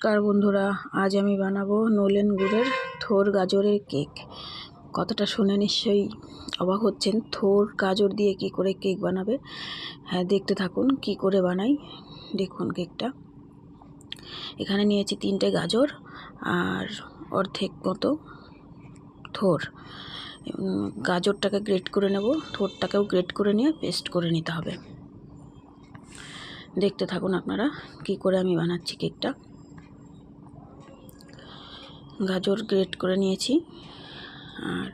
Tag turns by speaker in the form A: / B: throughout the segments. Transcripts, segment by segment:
A: নমস্কার বন্ধুরা, আজ আমি বানাবো নলেন গুড়ের থোর গাজরের কেক। কথাটা শুনে নিশ্চয়ই অবাক হচ্ছেন, থোর গাজর দিয়ে কি করে কেক বানাবে। হ্যাঁ, দেখতে থাকুন কি করে বানাই। দেখুন কেকটা। এখানে নিয়েছি 3টে গাজর আর অর্ধেক মতো থোর। গাজরটাকে গ্রেট করে নেব, থোরটাকেও গ্রেট করে নিয়ে পেস্ট করে নিতে হবে। দেখতে থাকুন আপনারা কি করে আমি বানাচ্ছি কেকটা। গাজর গ্রেট করে নিয়েছি আর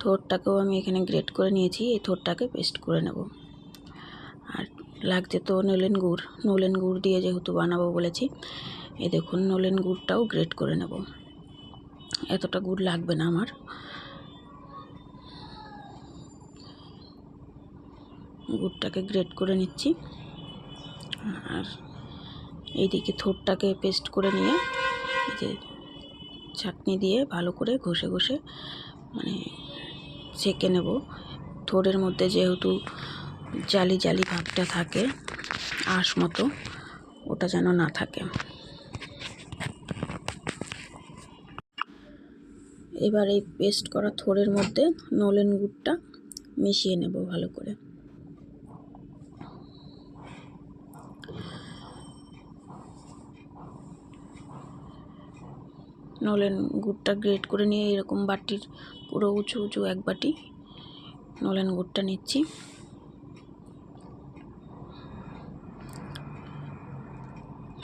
A: থোরটাকেও আমি এখানে গ্রেট করে নিয়েছি। এই থোরটাকে পেস্ট করে নেব। আর লাগছে তো নলেন গুড় দিয়ে যেহেতু বানাবো বলেছি, এই দেখুন নলেন গুড়টাও গ্রেট করে নেব। এতটা গুড় লাগবে না আমার। গুড়টাকে গ্রেট করে নিচ্ছি আর এইদিকে থোরটাকে পেস্ট করে নিয়ে এই যে ছাঁকনি দিয়ে ভালো করে ঘষে ঘষে ছেঁকে নেব। থোড়ের মধ্যে যেহেতু জালি জালি ভাবটা থাকে, আঁশ মতো, ওটা যেন না থাকে। এবার এই পেস্ট করা থোড়ের মধ্যে নলেন গুড়টা মিশিয়ে নেব ভালো করে। নলেন গুড়টা গ্রেট করে নিয়ে এরকম বাটির পুরো উঁচু উঁচু এক বাটি নলেন গুড়টা নিচ্ছি।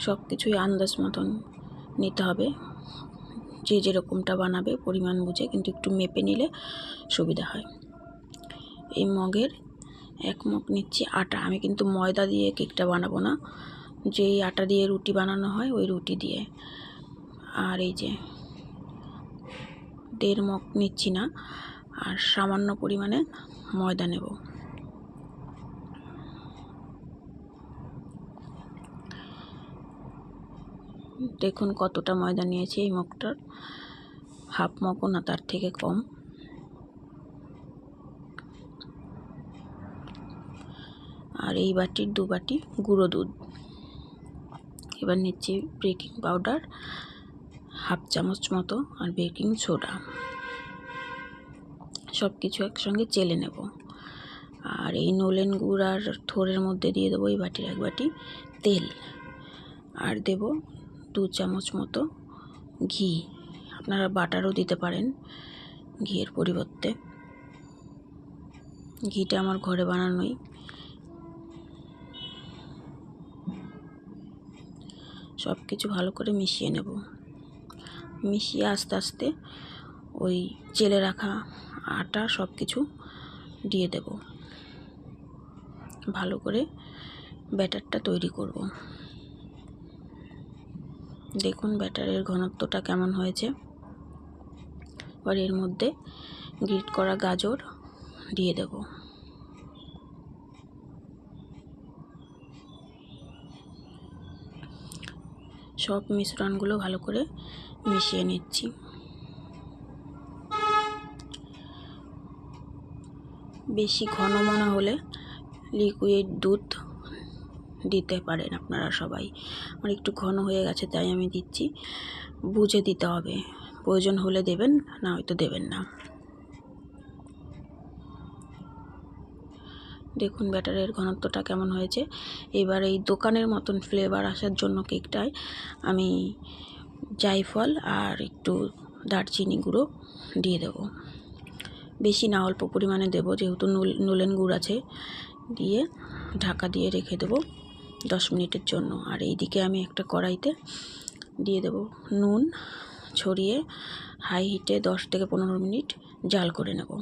A: সব কিছুই আন্দাজ মতন নিতে হবে, যে যেরকমটা বানাবে পরিমাণ বুঝে, কিন্তু একটু মেপে নিলে সুবিধা হয়। এই মগের 1 মগ নিচ্ছি আটা। আমি কিন্তু ময়দা দিয়ে কেকটা বানাবো না, যেই আটা দিয়ে রুটি বানানো হয় ওই রুটি দিয়ে। আর এই যে 1.5 মগ নিচ্ছি না, আর সামান্য পরিমাণে ময়দা নেব। দেখুন কতটা ময়দা নিয়েছি। এই মগটার 1/2 মগও না, তার থেকে কম। আর এই বাটির 2 বাটি গুঁড়ো দুধ। এবার নিচ্ছি বেকিং পাউডার 1/2 চামচ মতো আর বেকিং সোডা। সব কিছু একসঙ্গে চেলে নেব। আর এই নলেন গুড় আর থোড়ের মধ্যে দিয়ে দেবো এই বাটির 1 বাটি তেল, আর দেব 2 চামচ মতো ঘি। আপনারা বাটারও দিতে পারেন ঘিয়ের পরিবর্তে। ঘিটা আমার ঘরে বানানোই। সব কিছু ভালো করে মিশিয়ে নেব। মিশিয়ে আস্তে আস্তে ওই চেলে রাখা আটা সব কিছু দিয়ে দেব। ভালো করে ব্যাটারটা তৈরি করব। দেখুন ব্যাটারের ঘনত্বটা কেমন হয়েছে। এবার এর মধ্যে গ্রেট করা গাজর দিয়ে দেব। সব মিশ্রণগুলো ভালো করে মিশিয়ে নিচ্ছি। বেশি ঘন মনে হলে লিকুইড দুধ দিতে পারেন আপনারা সবাই। আমার একটু ঘন হয়ে গেছে তাই আমি দিচ্ছি। বুঝে দিতে হবে, প্রয়োজন হলে দেবেন, না হয়তো দেবেন না। দেখুন ব্যাটারের ঘনত্বটা কেমন হয়েছে। এবার এই দোকানের মতন ফ্লেভার আসার জন্য কেকটায় আমি জায়ফল আর একটু দারচিনি গুঁড়ো দিয়ে দেব। বেশি না, অল্প পরিমাণে দেব, যেহেতু নলেন গুড় আছে। দিয়ে ঢাকা দিয়ে রেখে দেব 10 মিনিটের জন্য। আর এইদিকে আমি একটা কড়াইতে দিয়ে দেব নুন ছড়িয়ে হাই হিটে 10 থেকে 15 মিনিট জাল করে নেব।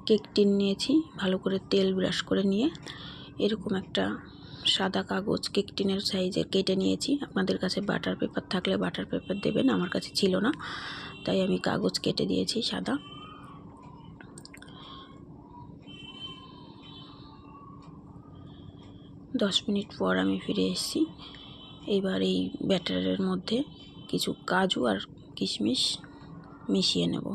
A: কেক টিন নিয়েছি, ভালো করে তেল ব্রাশ করে নিয়ে এরকম একটা সাদা কাগজ কেক টিনের সাইজের কেটে নিয়েছি। আপনাদের কাছে বাটার পেপার থাকলে বাটার পেপার দেবেন, আমার কাছে ছিল না তাই আমি কাগজ কেটে দিয়েছি সাদা। দশ মিনিট পর আমি ফিরে এসেছি। এবার এই ব্যাটারের মধ্যে কিছু কাজু আর কিশমিশ মিশিয়ে নেব।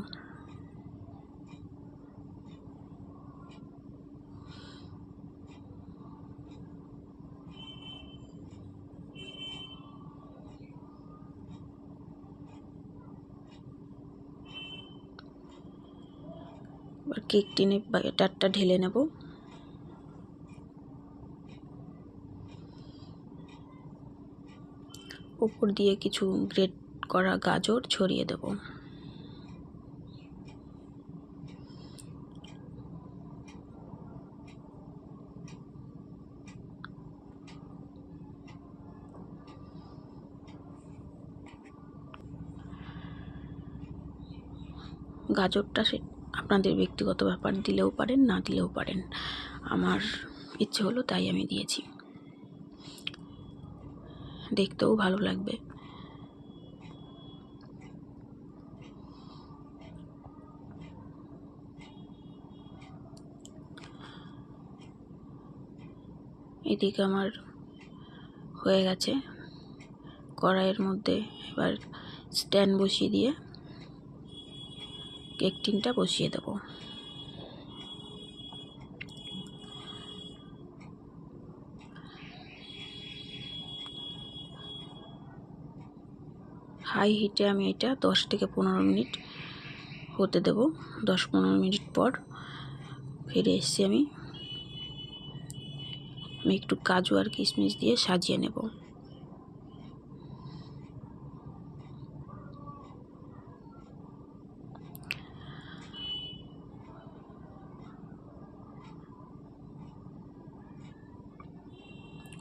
A: এবার কেক টিনে ব্যাটারটা ঢেলে নেব। উপর দিয়ে কিছু গ্রেট করা গাজর ছড়িয়ে দেব। গাজরটা আপনাদের ব্যক্তিগত ব্যাপার, দিলেও পারেন না দিলেও পারেন, আমার ইচ্ছে হলো তাই আমি দিয়েছি, দেখতেও ভালো লাগবে। এদিকে আমার হয়ে গেছে। কড়াইয়ের মধ্যে এবার স্ট্যান্ড বসিয়ে দিয়ে কেক টিনটা বসিয়ে দেব। হাই হিটে আমি এটা 10 থেকে 15 মিনিট হতে দেব। 10-15 মিনিট পর ফিরে এসেছি আমি একটু কাজু আর কিশমিশ দিয়ে সাজিয়ে নেব।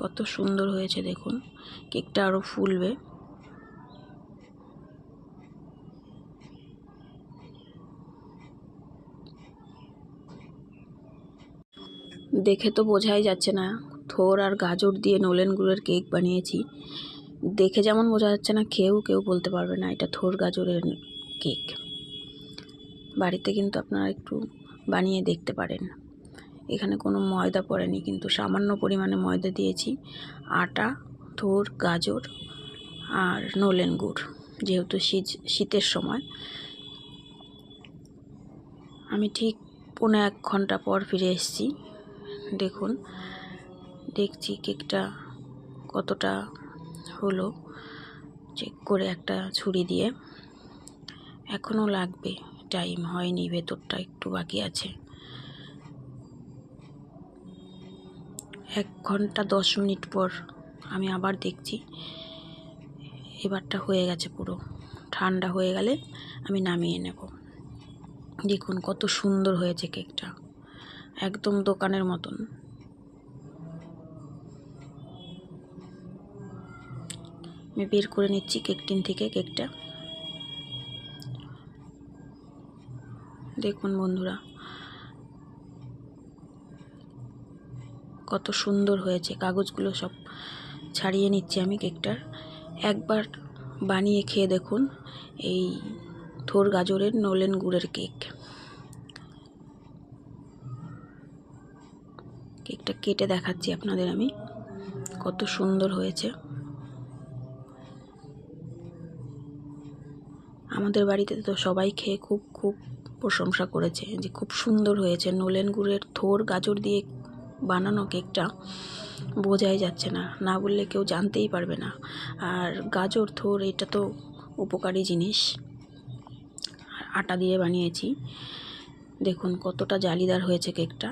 A: কত সুন্দর হয়েছে দেখুন, কেকটা আরো ফুলবে। দেখে তো বোঝাই যাচ্ছে না থোর আর গাজর দিয়ে নলেন গুড়ের কেক বানিয়েছি। দেখে যেমন বোঝা যাচ্ছে না, খেয়েও কেউ বলতে পারবে না এটা থোর গাজরের কেক। বাড়িতে কিন্তু আপনারা একটু বানিয়ে দেখতে পারেন। এখানে কোনো ময়দা পড়েনি, কিন্তু সামান্য পরিমাণে ময়দা দিয়েছি। আটা, থোর, গাজর আর নলেন গুড়, যেহেতু শীতের সময়। আমি ঠিক 1.5 ঘন্টা পর ফিরে এসেছি। দেখুন, দেখছি কেকটা কতটা হলো, চেক করে একটা ছুরি দিয়ে। এখনও লাগবে, টাইম হয়নি, ভেতরটা একটু বাকি আছে। 1 ঘন্টা 10 মিনিট পর আমি আবার দেখছি, এবারটা হয়ে গেছে পুরো। ঠান্ডা হয়ে গেলে আমি নামিয়ে নেব। দেখুন কত সুন্দর হয়েছে কেকটা, একদম দোকানের মতন। আমি বের করে নিচ্ছি কেক টিন থেকে কেকটা। দেখুন বন্ধুরা, কত সুন্দর হয়েছে। কাগজগুলো সব ছাড়িয়ে নিচ্ছি আমি কেকটার। একবার বানিয়ে খেয়ে দেখুন এই থোর গাজরের নলেন গুড়ের কেক। কেকটা কেটে দেখাচ্ছি আপনাদের আমি, কত সুন্দর হয়েছে। আমাদের বাড়িতে তো সবাই খেয়ে খুব প্রশংসা করেছে যে খুব সুন্দর হয়েছে। নলেন গুড়ের থোর গাজর দিয়ে বানানো কেকটা বোঝাই যাচ্ছে না, না বললে কেউ জানতেই পারবে না। আর গাজর, থোর এটা তো উপকারী জিনিস। আটা দিয়ে বানিয়েছি। দেখুন কতটা জালিদার হয়েছে কেকটা,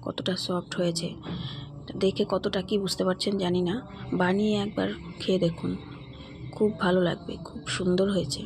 A: কতটা সফট হয়েছে। দেখে কতটা কি বুঝতে পারছেন জানি না, বানিয়ে একবার খেয়ে দেখুন, খুব ভালো লাগবে, খুব সুন্দর হয়েছে।